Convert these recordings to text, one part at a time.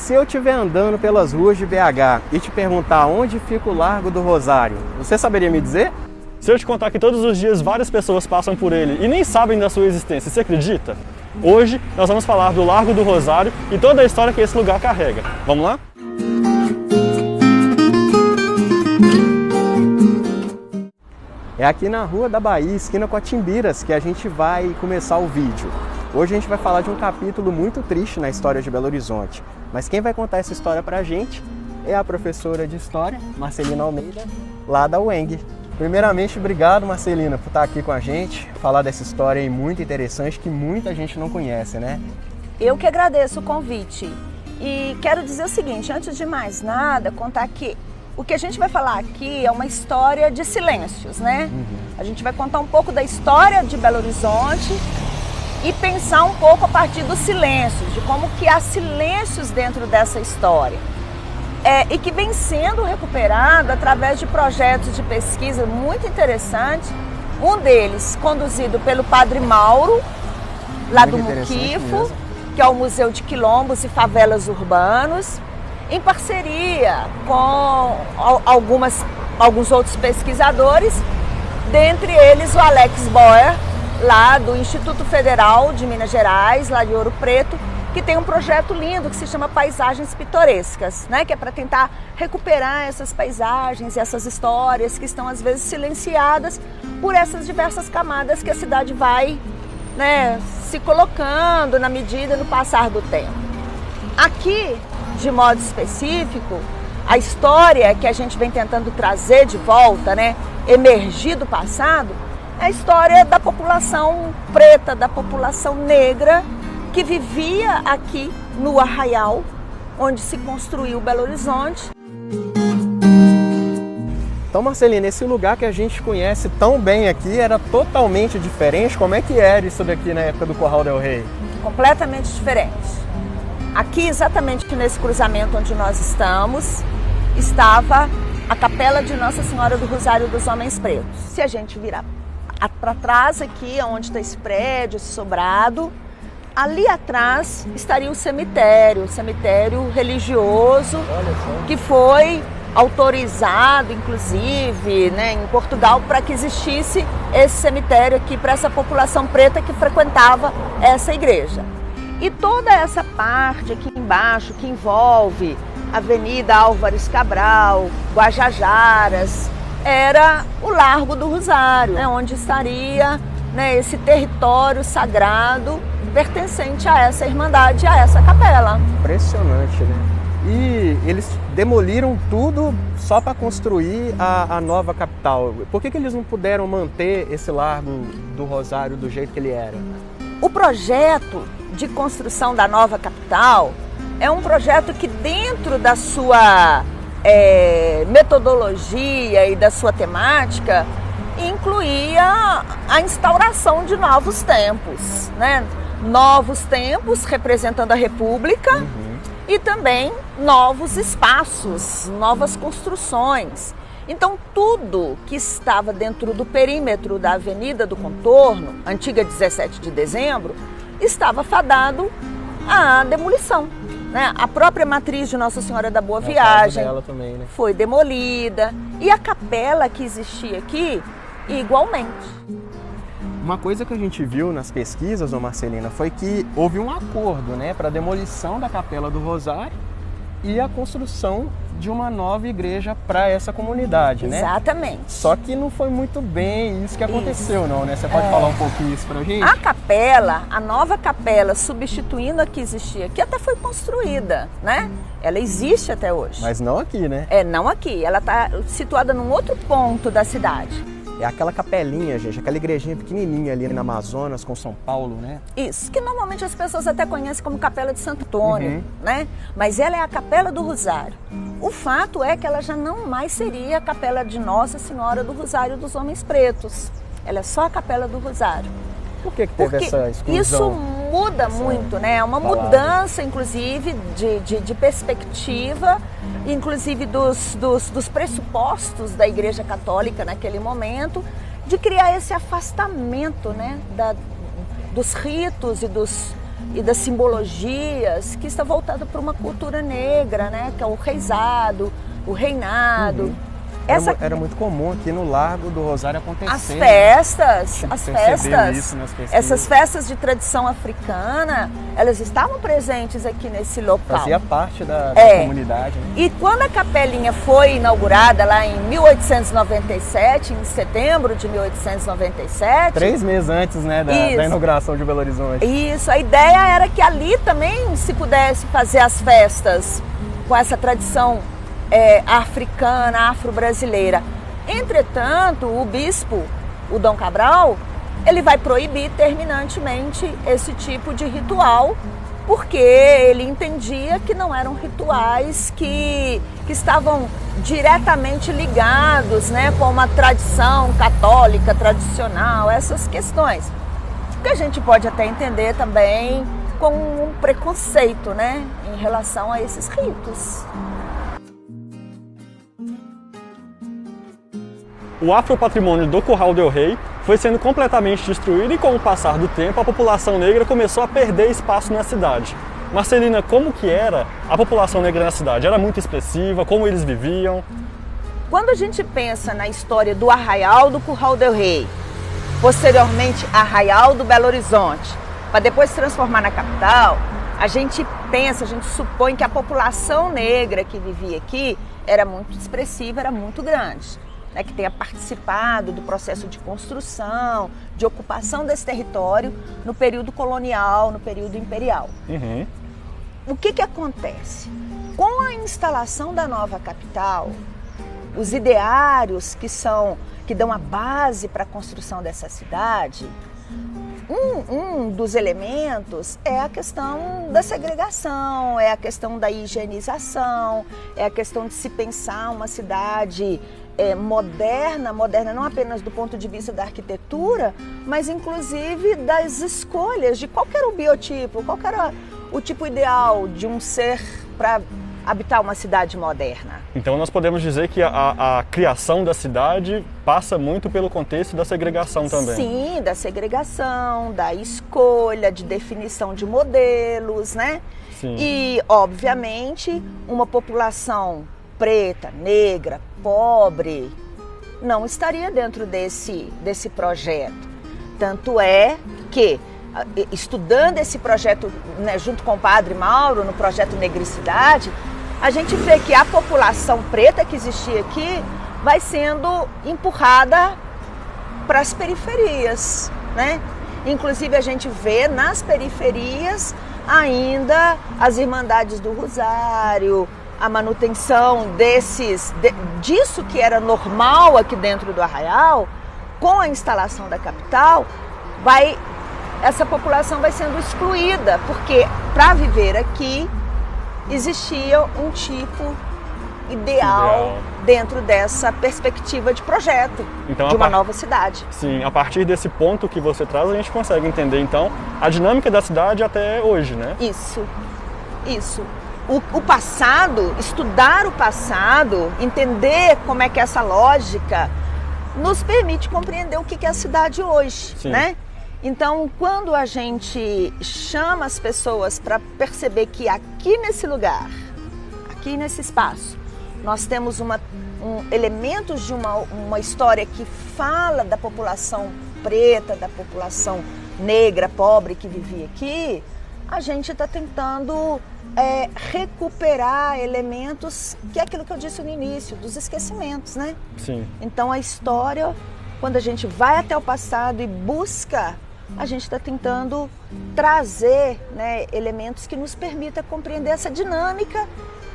se eu estiver andando pelas ruas de BH e te perguntar onde fica o Largo do Rosário, você saberia me dizer? Se eu te contar que todos os dias várias pessoas passam por ele e nem sabem da sua existência, você acredita? Hoje nós vamos falar do Largo do Rosário e toda a história que esse lugar carrega. Vamos lá? É aqui na Rua da Bahia, esquina com a Timbiras, que a gente vai começar o vídeo. Hoje a gente vai falar de um capítulo muito triste na história de Belo Horizonte. Mas quem vai contar essa história pra gente é a professora de História, Marcelina Almeida, lá da UENG. Primeiramente, obrigado, Marcelina, por estar aqui com a gente, falar dessa história aí muito interessante que muita gente não conhece, né? Eu que agradeço o convite. E quero dizer o seguinte, antes de mais nada, contar que o que a gente vai falar aqui é uma história de silêncios, né? A gente vai contar um pouco da história de Belo Horizonte e pensar um pouco a partir dos silêncios, de como que há silêncios dentro dessa história. E que vem sendo recuperado através de projetos de pesquisa muito interessantes. Um deles conduzido pelo Padre Mauro, lá do Muquifo, que é o Museu de Quilombos e Favelas Urbanos, em parceria com alguns outros pesquisadores, dentre eles o Alex Boer, lá do Instituto Federal de Minas Gerais, lá de Ouro Preto, que tem um projeto lindo que se chama Paisagens Pitorescas, né? Que é para tentar recuperar essas paisagens e essas histórias que estão às vezes silenciadas por essas diversas camadas que a cidade vai, né, se colocando na medida do passar do tempo. Aqui, de modo específico, a história que a gente vem tentando trazer de volta, né, emergir do passado, é a história da população preta, da população negra, que vivia aqui no Arraial, onde se construiu Belo Horizonte. Então, Marcelina, esse lugar que a gente conhece tão bem aqui era totalmente diferente. Como é que era isso daqui na época do Curral del Rei? Completamente diferente. Aqui, exatamente nesse cruzamento onde nós estamos, estava a Capela de Nossa Senhora do Rosário dos Homens Pretos. Se a gente virar para trás aqui, onde está esse prédio, esse sobrado, ali atrás estaria o cemitério religioso, que foi autorizado, inclusive, né, em Portugal, para que existisse esse cemitério aqui para essa população preta que frequentava essa igreja. E toda essa parte aqui embaixo, que envolve Avenida Álvares Cabral, Guajajaras, era o Largo do Rosário, né, onde estaria, né, esse território sagrado pertencente a essa irmandade, a essa capela. Impressionante, né? E eles demoliram tudo só para construir a nova capital. Por que eles não puderam manter esse Largo do Rosário do jeito que ele era? O projeto de construção da nova capital é um projeto que, dentro da sua metodologia e da sua temática, incluía a instauração de novos tempos, né? Novos tempos representando a República e também novos espaços, novas construções. Então, tudo que estava dentro do perímetro da Avenida do Contorno, antiga 17 de dezembro, estava fadado à demolição, né? A própria matriz de Nossa Senhora da Boa Viagem também, né, foi demolida e a capela que existia aqui, igualmente. Uma coisa que a gente viu nas pesquisas, Marcelina, foi que houve um acordo, né, para a demolição da Capela do Rosário e a construção de uma nova igreja para essa comunidade, né? Exatamente. Só que não foi muito bem isso que aconteceu, não, né? Você pode falar um pouquinho isso pra gente? A capela, a nova capela, substituindo a que existia, que até foi construída, né? Ela existe até hoje. Mas não aqui, né? Não aqui. Ela está situada num outro ponto da cidade. É aquela capelinha, gente, aquela igrejinha pequenininha ali na Amazonas com São Paulo, né? Isso, que normalmente as pessoas até conhecem como Capela de Santo Antônio, né? Mas ela é a Capela do Rosário. O fato é que ela já não mais seria a Capela de Nossa Senhora do Rosário dos Homens Pretos. Ela é só a Capela do Rosário. Por que teve essa exclusão? Isso muda muito, né? É uma mudança, inclusive, de perspectiva, inclusive dos pressupostos da Igreja Católica naquele momento, de criar esse afastamento, né, dos ritos e e das simbologias que está voltada para uma cultura negra, né? Que é o reizado, o reinado. Era muito comum aqui no Largo do Rosário acontecer. As festas, isso nas pesquisas. essas festas de tradição africana, elas estavam presentes aqui nesse local. Fazia parte da comunidade. Né? E quando a capelinha foi inaugurada lá em 1897, em setembro de 1897... 3 meses antes, né, da inauguração de Belo Horizonte. Isso, a ideia era que ali também se pudesse fazer as festas com essa tradição africana, afro-brasileira. Entretanto, o bispo, o Dom Cabral, ele vai proibir terminantemente esse tipo de ritual, porque ele entendia que não eram rituais que estavam diretamente ligados, né, com uma tradição católica, tradicional, essas questões. Que a gente pode até entender também com um preconceito, né, em relação a esses ritos. O afropatrimônio do Curral del Rei foi sendo completamente destruído e, com o passar do tempo, a população negra começou a perder espaço na cidade. Marcelina, como que era a população negra na cidade? Era muito expressiva? Como eles viviam? Quando a gente pensa na história do Arraial do Curral del Rei, posteriormente Arraial do Belo Horizonte, para depois se transformar na capital, a gente supõe que a população negra que vivia aqui era muito expressiva, era muito grande. Né, que tenha participado do processo de construção, de ocupação desse território no período colonial, no período imperial. Uhum. O que acontece? Com a instalação da nova capital, os ideários que dão a base para a construção dessa cidade, um dos elementos é a questão da segregação, é a questão da higienização, é a questão de se pensar uma cidade moderna não apenas do ponto de vista da arquitetura, mas inclusive das escolhas de qual era o biotipo, qual era o tipo ideal de um ser para habitar uma cidade moderna. Então nós podemos dizer que a criação da cidade passa muito pelo contexto da segregação também. Sim, da segregação, da escolha, de definição de modelos, né? Sim. E, obviamente, uma população preta, negra, pobre, não estaria dentro desse projeto. Tanto é que, estudando esse projeto, né, junto com o Padre Mauro, no projeto Negricidade, a gente vê que a população preta que existia aqui vai sendo empurrada para as periferias, né? Inclusive a gente vê nas periferias ainda as Irmandades do Rosário, a manutenção disso que era normal aqui dentro do Arraial. Com a instalação da capital, essa população vai sendo excluída, porque para viver aqui existia um tipo ideal dentro dessa perspectiva de projeto, então, de uma nova cidade. Sim, a partir desse ponto que você traz, a gente consegue entender, então, a dinâmica da cidade até hoje, né? Isso. O passado, estudar o passado, entender como é que essa lógica nos permite compreender o que é a cidade hoje, Sim. né? Então, quando a gente chama as pessoas para perceber que aqui nesse lugar, aqui nesse espaço, nós temos elementos de uma história que fala da população preta, da população negra, pobre que vivia aqui, a gente está tentando recuperar elementos, que é aquilo que eu disse no início, dos esquecimentos, né? Sim. Então a história, quando a gente vai até o passado e busca, a gente está tentando trazer, né, elementos que nos permitam compreender essa dinâmica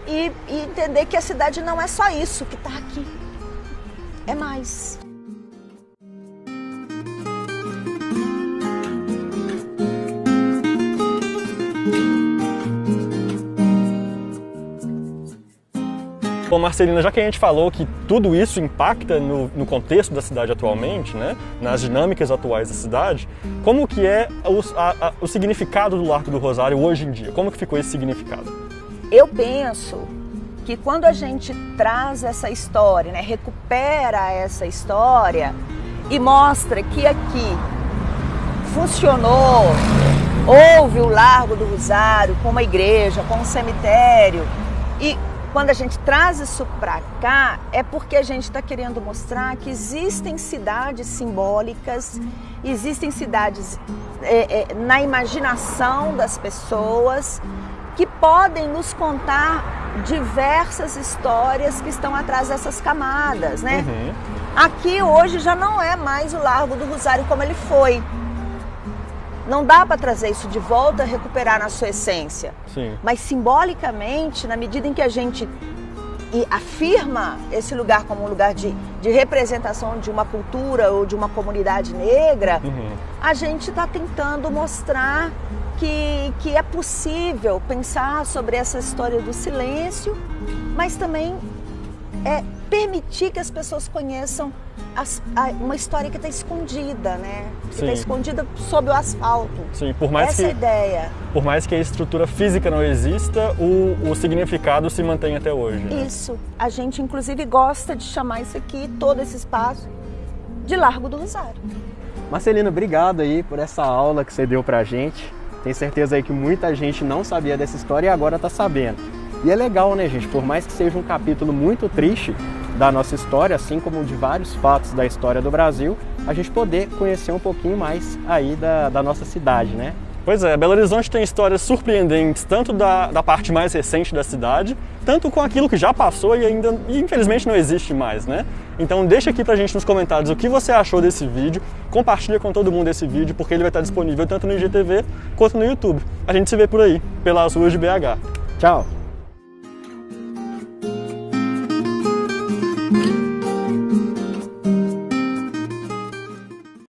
e entender que a cidade não é só isso que está aqui, é mais. Bom, Marcelina, já que a gente falou que tudo isso impacta no contexto da cidade atualmente, né, nas dinâmicas atuais da cidade, como que é o significado do Largo do Rosário hoje em dia? Como que ficou esse significado? Eu penso que quando a gente traz essa história, né, recupera essa história e mostra que aqui funcionou houve o Largo do Rosário com uma igreja, com um cemitério. E quando a gente traz isso para cá, é porque a gente está querendo mostrar que existem cidades simbólicas, existem cidades na imaginação das pessoas que podem nos contar diversas histórias que estão atrás dessas camadas, né? Uhum. Aqui hoje já não é mais o Largo do Rosário como ele foi. Não dá para trazer isso de volta, recuperar na sua essência. Sim. Mas simbolicamente, na medida em que a gente afirma esse lugar como um lugar de representação de uma cultura ou de uma comunidade negra, a gente está tentando mostrar que é possível pensar sobre essa história do silêncio, mas também permitir que as pessoas conheçam uma história que está escondida, né? Que está escondida sob o asfalto. Sim, por mais essa é a ideia. Por mais que a estrutura física não exista, o significado se mantém até hoje. Né? Isso. A gente, inclusive, gosta de chamar isso aqui, todo esse espaço, de Largo do Rosário. Marcelina, obrigado aí por essa aula que você deu pra gente. Tenho certeza aí que muita gente não sabia dessa história e agora está sabendo. E é legal, né, gente? Por mais que seja um capítulo muito triste da nossa história, assim como de vários fatos da história do Brasil, a gente poder conhecer um pouquinho mais aí da nossa cidade, né? Pois é, Belo Horizonte tem histórias surpreendentes, tanto da parte mais recente da cidade, tanto com aquilo que já passou e ainda, infelizmente, não existe mais, né? Então deixa aqui pra gente nos comentários o que você achou desse vídeo, compartilha com todo mundo esse vídeo, porque ele vai estar disponível tanto no IGTV quanto no YouTube. A gente se vê por aí, pelas ruas de BH. Tchau!